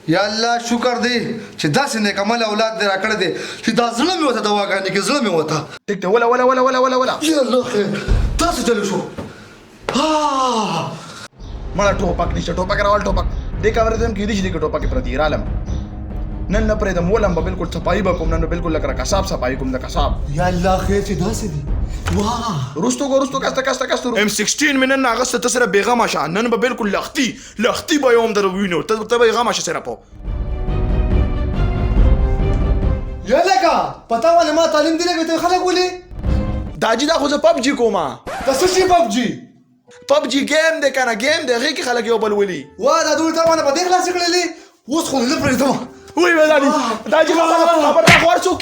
یا الله شکر دی چې داسې نیکمل اولاد دې راکړی دی چې دا زړه مې ورته دواګانې کې زړه مې ورته ټیک ته ولا ولا ولا ولا ولا ولا یا الله خیر تاسو چلو شو مړه ټوپک نشته ټوپک راول ټوپک دې کمرې ته هم کېدی چې دې کې ټوپکې پرتې رالم نن نه پرېږدم ولم به بالکل صفایي به کوم نن به بالکل لکه کساب صفایي کوم د کساب یا الله خیر چې داسې دي واه رستو کو رستو کسته کسته کسته M16 مې نن اغسته ته سره بېغمه شه نن به بالکل لختي به یې هم در ووینو ته به بېغمه شه سره په یا لکه پتا ولې ما تعلیم دی لګوي ته خلک ولې داجي دا خو زه پبجي کوم دا څه شي پبجي پبجي گیم دی کنه گیم دی هغې کې خلک یو بل ولي وا دا ډول تا باندې په دې خلاصې کړلې اوس خو نه پرېږدم وای وای داجي خبردار خو هر څوک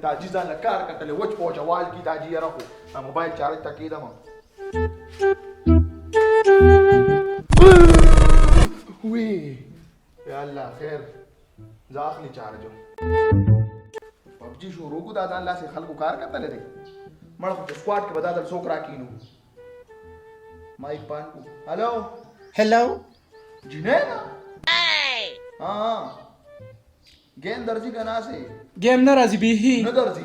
داجي ځان له کار کتلې وچ په جوال کې داجي یاره خو موبایل چارج ته کېدم وی یا الله خیر زه اخلي چارج پبجي شروع کو دا ځان لاسې خلکو کار کتلې دی مړه خو سکواډ کې به دا دل څوک راکینو مایک پان کو هلو हेलो جنید हाँ गेम दर्जी का ना से गेम न राजी बिही न दर्जी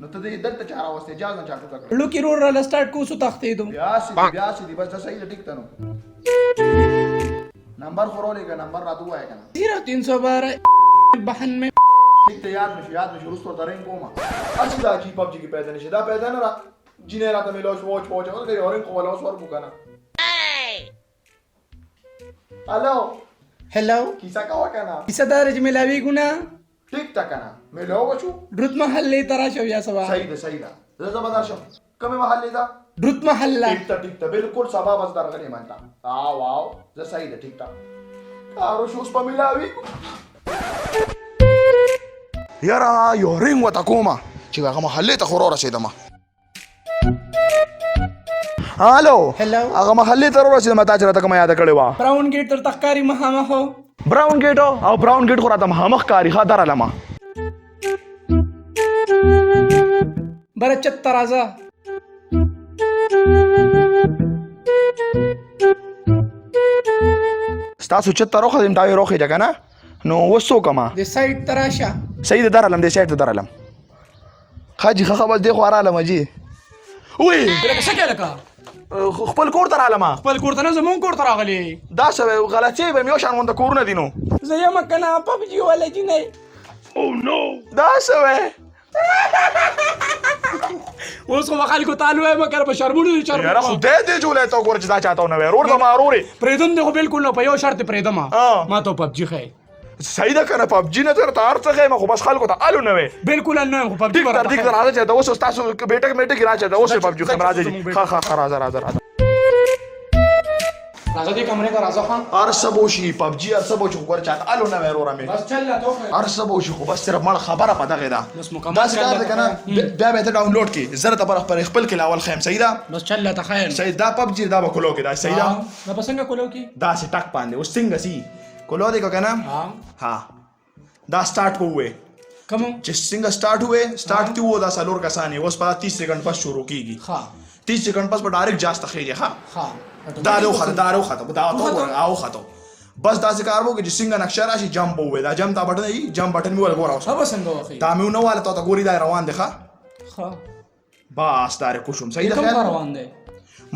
न तो दे दत्त चारा वास्ते जा ना चाटू तक लुकी रोड राला स्टार्ट को सु तखते दो ब्यासी दी बस सही टिकता नो नंबर फरोले का नंबर रातू आए का 0312 बहन में ठीक तो याद में शुरू तो दरें कोमा अच्छी दा जी पबजी की पैदा निशे दा पैदा ना जिने रात में लॉस वॉच पहुंचे और गए और को लॉस और बुकाना हेलो हेलो किसा का वकाना किसा दारज मिलावी गुना ठीक तकना मैं लो वचू ड्रुत महल्ले तरा शव्या सवा सही दा जरा बता शो कमे महल लेता ड्रुत महल्ला ठीक था बिल्कुल सभा बसदार का नहीं मानता आओ जरा सही था ठीक था कारो शूज पर मिलावी यार यो रिंग वता कोमा चिगा का महल लेता खरोरा सेदमा हेलो हेलो هغه محلي تر ورسې متا چې راته کوم یاد کړې وا براون گیټ تر تخکاری مهامه هو براون گیټ او براون گیټ خو راته مخامخ کاری ښه درالما بر 74 ازا ستاسو 74 خو دې دا روخه جګه نه نو وسو کما د سایت تراشا سید درالم دې سایت درالم خاجي خبر دې خو رالم جی وې لکه څنګه لکه خپل کور ته رالم خپل کور ته نه زمون کور ته راغلی دا څه غلطي به مې شان مونږ کورونه دینو زه یم کنه پبجي ولا جنې او نو دا څه اوس خو خلکو تعالو ما کړ په شرمونو چرمو یاره خو دې جوړه تا کور چې دا چاته نه ورور ما روري پریدم نه بالکل نه په یو شرط پریدم ما ته پبجي خای صحیح ده کنه پبجي نه تر تار څه خې ما خو بس خلکو ته الو نه وې بالکل نه خو پبجي ټیک تر راځه چې دا اوس تاسو بیٹک میټک راځه دا اوس پبجي خبر راځي ها راځه راځه دې کمرې ته راځه خان ارسبوشي پبجي ارسبوشي خو ورچات الو نه ورور مې بس چل لا توخه ارسبوشي خو بس صرف مړ خبره پته غدا بس مکمل دا څنګه ده کنه بیا به ته ډاونلوډ کی زره ته پر خپل کې اول خیم صحیح ده بس چل لا تخیل صحیح دا پبجي دا وکولو کې دا صحیح ده دا پسنګ کولو کې دا سي ټک باندې اوس څنګه سي کولو دې کنه ها دا سٹارٹ ہوئے کوم چې څنګه سٹارٹ ہوئے سٹارٹ کیو دا سالور کسانې اوس په 30 سکند پس شروع کیږي ها 30 سکند پس په ډایرکټ جاست خېږي ها ها دا له خاطر دا تو او خاطر بس دا څه کار وو چې څنګه نقشه راشي جمپ ہوئے دا جمپ تا بٹن ای جمپ بٹن می ول ګوراو ها بسنګ واخی دا مې نو والا ته ګوري دا روان دی ها بس دا کوشم صحیح ده کوم روان دی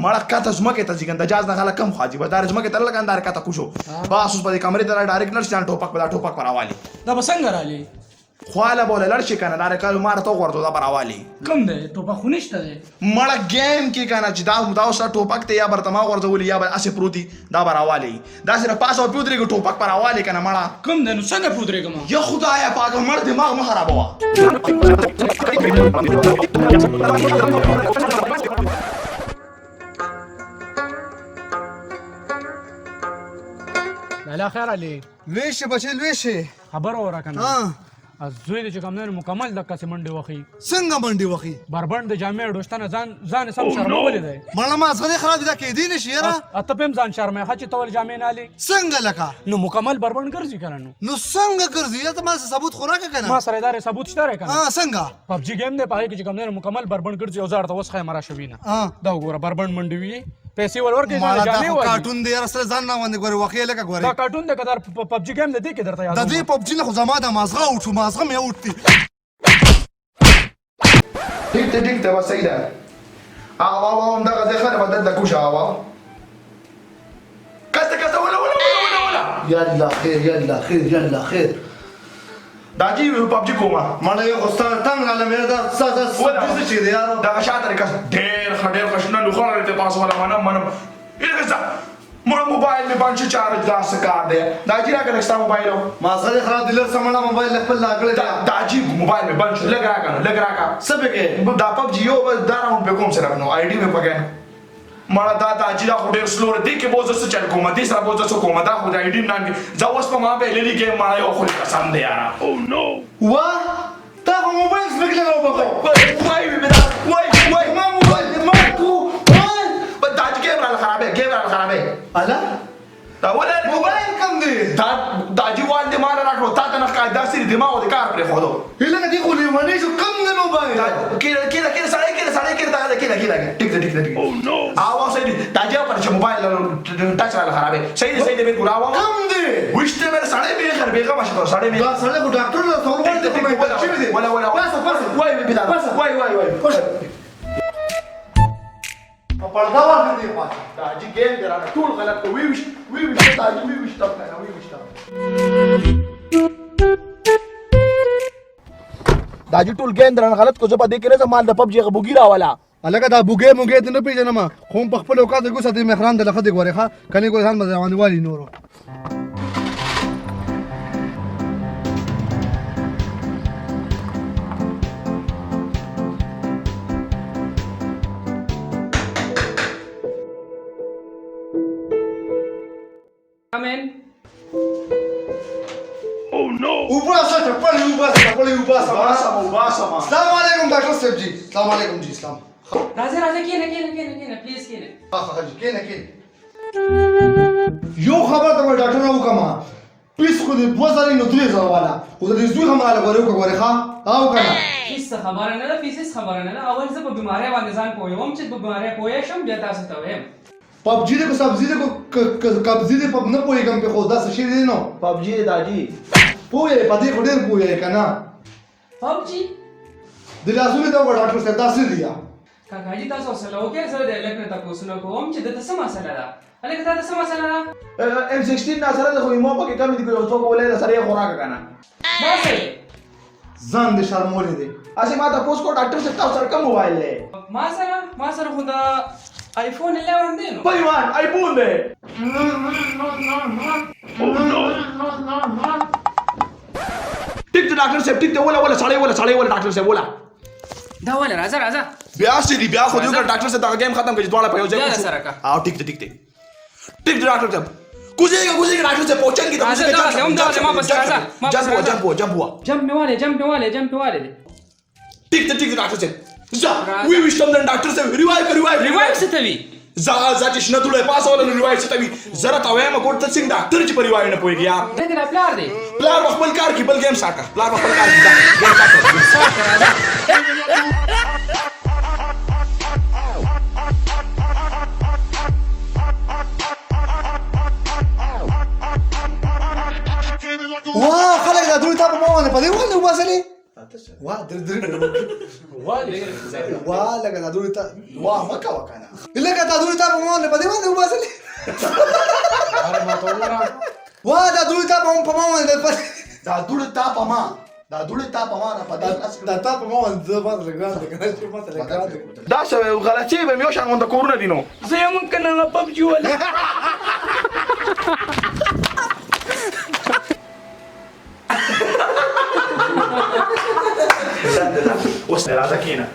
مړه کاته زمکه ته ځګند جاز نه خلک کم خاجي به دا زمکه تر لګاندار کاته کوشو بس اوس په کمرې ته ډایرکټ نر ځان ټوپک په ټوپک پر حواله دا بسنګ رالی خواله بوله لړشي کنه دا کال مار ته ورته دا پر حواله کم دی ټوپک خونشته دی مړه گیم کې کنه چې دا اوس ټوپک ته یا برتما ورځولې یا بل اسه پروتي دا پر حواله دا سره پاسو پیودري کو ټوپک پر حواله کنه مړه کم دی نو څنګه پودري کوم یا خدایا پاک مړ دماغ مه خرابوا لا خیر علی لويشه بچي لويشه خبر اورا کنه زوی دې چې کوم نه مکمل د قسم منډي وخی څنګه منډي وخی بربند د جامع دوستانه ځان سم شرمولې دی مړه ما څنګه خراب دا کې دي نشي یاره اته پم ځان شرمه خچ تول جامع نه علي څنګه لکه نو مکمل بربند ګرځي کنه نو څنګه ګرځي ته ما ثبوت خوراک کنه ما سره دار ثبوت شته کنه څنګه پبجي گیم نه پای کې کوم نه مکمل بربند ګرځي او زړه ته وسخه مرا شوینه دا وګوره بربند منډي وی پیسې ولور کې مالا دا جامې خو وایي کارټون دی یاره سره ځان نه باندې ګورې واقع لکه دا ګورې کارټون دی که دا پبجي ګیم دی کې درته د یادوم دې پبجي نه خو زما د مازغه اوټ شو مازغه مې اوټ دي ټیک ته بس صحیح ده اوا همدغه ځای ښه دی بدل د کوشه اوا کسته ولا یالله خیر یالله خیر یالله خیر داجی پبجي کومه مړه یو خو ستا تنګ راله مې دا څه چې دی یارو دغه شاته کس ډېر خشنه لوخه لري پاسه ولا منم الګزا مړ موبایل مې باندې چارج دا څه کار دی داجی راکړه ستا موبایل مازغه خراب دي لر سمړه موبایل خپل لاګړې داجی موبایل مې باندې لګ راکړه څه به کې دا پبجي یو دا راوند په کوم سره نو آی ډی مې پکې مړه دا داجی دا خو ډېر سلو دی کې بوزه څه چل کومه دي سره بوزه څه کومه دا خو د آی ډی نه ځا اوس په ما به لري کې مړه یو خو قسم دی یاره او نو واه تا خو موبایل سپیکر نه وبخو وای ما موبایل ما کو بس داجی ګیم را خرابې الا دا ولا موبایل کم دی داجی وال دې مال راکړو تا ته نه ښکاري داسې دماغ دې کار پرې خودو هله دې خو لیمانې شو کم دی موبایل کېده سړی دا کېده ټیک او نو اواز دې داجی پر چې موبایل ټچ را خرابې صحیح دی بالکل اواز کم دی وشته مې سړی به خرابې کا مشه سړی مې دا سړی کو ډاکټر له څولو ولا وای بلا پړدا ورته دی پات داجی ګیم دې را ټول غلط وی وش داجی وی وش تپ نه وی وش داجی ټول ګیم درن غلط کو زه په دې کې نه مال د پبجي غبوګی راواله الګا دا بوګې موګې ته نه پیژنم خو په خپل اوقات کې ګوسه دې مخران د لخت غوري ښا کني ګو ځان باندې والی نورو Come in. وباسه چپل وباسه وباسه السلام علیکم ډاکټر صاحب جی السلام علیکم جی اسلام راځه کېنه please کېنه. ها جی کېنه یو خبر ته ډاکټر نو کما پیس خو دې 2000 نو 3000 والا خو دې زوی هم علاوه غوړو ښا او کنه فیس خبره نه ده فیس خبره نه ده اول زه په بیماری باندې ځان پوهوم چې په بیماری پوه شم بیا تاسو ته وایم پبجی دې کو سبزی دې کو قبضی دې پب نه پوهیږم په خو دا څه شي دې نو پبجي داجی پوهه پدې خو ډېر پوهه کنه پبجي د لاسونو ته ډاکټر صاحب تاسو دیا کاکا جی تاسو سره وکړئ زه د الګ نه تاسو نو کوم چې د څه مسله ده الګ دا څه مسله ده M16 نه سره خو مو پکې کم دي کوي څوک ولې سره یې خوراک کنه دا څه ځان دې شرمولې دې اسی ما تاسو کو ډاکټر صاحب تاسو سره کوم موبایل لې ما سره خو دا آیفون 11 دی نو پیوان آیفون دی ټیک ډاکټر صاحب ټیک ته ولا سړی ډاکټر صاحب ولا دا ولا راځه بیا سړي بیا خو دې ډاکټر صاحب دا گیم ختم کړي دواړه په یو ځای دا سره کا او ټیک ډاکټر صاحب کوزیږي ډاکټر صاحب پوچنګي راځه ما بس راځه جمپ میواله ټیک ډاکټر صاحب زه وی وشتم د ډاکټر صاحب ریوایو څه ته وی زه چې شنه ټوله پاس ولا ریوایو څه ته وی زره تا وایم کوټ ته څنګه ډاکټر چې په ریوایو نه پويږي یار دغه پلار دی پلار خپل کار کې بل گیم ساټه پلار خپل کار کې گیم ساټه واه خلک دا دوی ته په ما باندې پدې ونه وباسلې واه واه لکه دا دوی ته واه مکه وکنه لکه دا دوی ته په ما باندې پدې ونه وباسلې واه دا دوی ته په ما باندې دا دوړ تا په ما نه پدې دا تا په ما باندې د باندې لګران دي کنه چې ماته لګران دي دا څه غلطي به مې شان د کورونه دینو زه هم کنه پبجي ولا اوس راځه کینا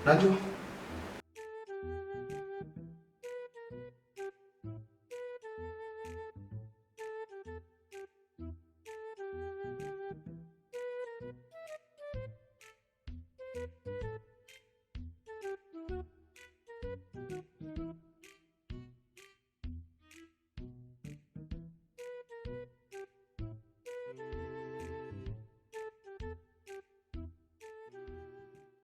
راځو